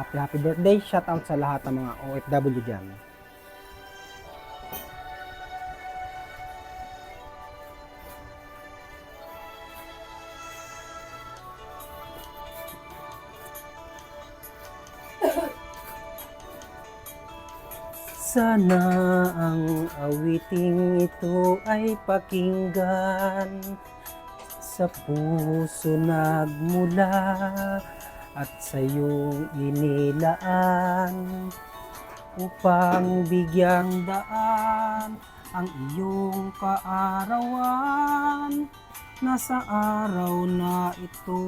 Happy birthday. Shout out sa lahat ng mga OFW dyan. Sana ang awiting ito ay pakinggan, sa puso nagmula at sa iyong inilaan, upang bigyang daan ang iyong kaarawan, na sa araw na ito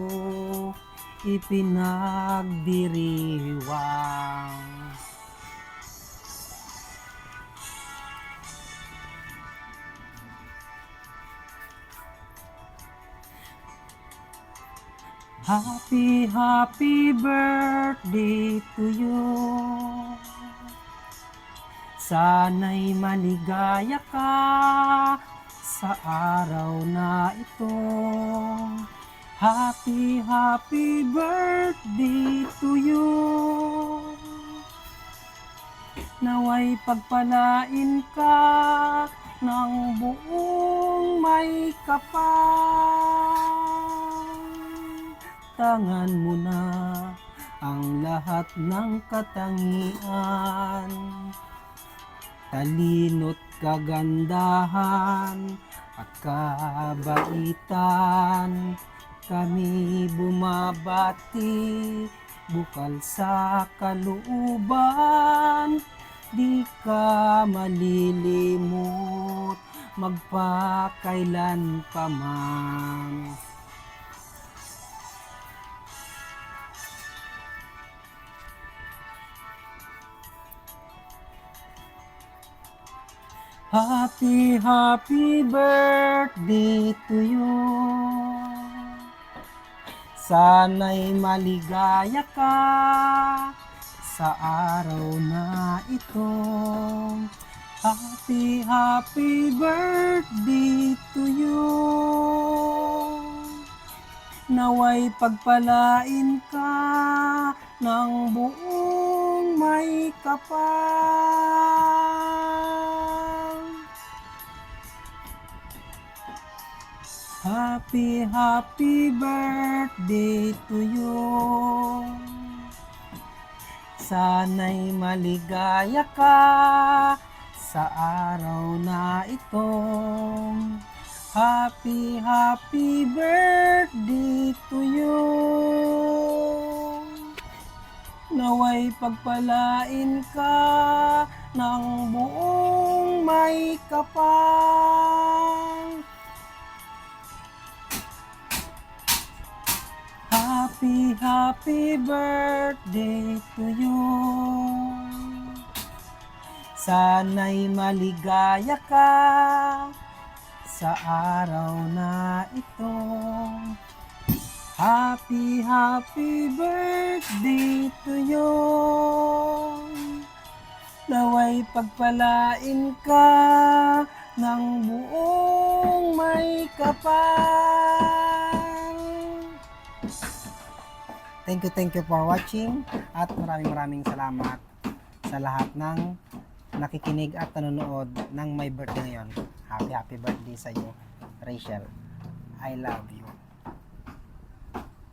ipinagdiriwang. Happy birthday to you. Sana'y maligaya ka sa araw na ito. Happy birthday to you. Naway pagpalain ka ng buong may kapal. Tangan mo na ang lahat ng katangian, talino't kagandahan at kabaitan. Kami bumabati, bukal sa kalooban, di ka malilimot magpakailan pa man. Happy birthday to you. Sana'y maligaya ka sa araw na ito. Happy birthday to you. Naway pagpalain ka ng buong may kapal. Happy birthday to you. Sana'y maligaya ka sa araw na ito. Happy birthday to you. Naway pagpalain ka ng buong may kapal. Happy birthday to you. Sana'y maligaya ka sa araw na ito. Happy birthday to you. Naway pagpalain ka ng buong may kapal. Thank you for watching, at maraming salamat sa lahat ng nakikinig at nanonood ng my birthday ngayon. Happy birthday sa iyo, Rachel. I love you.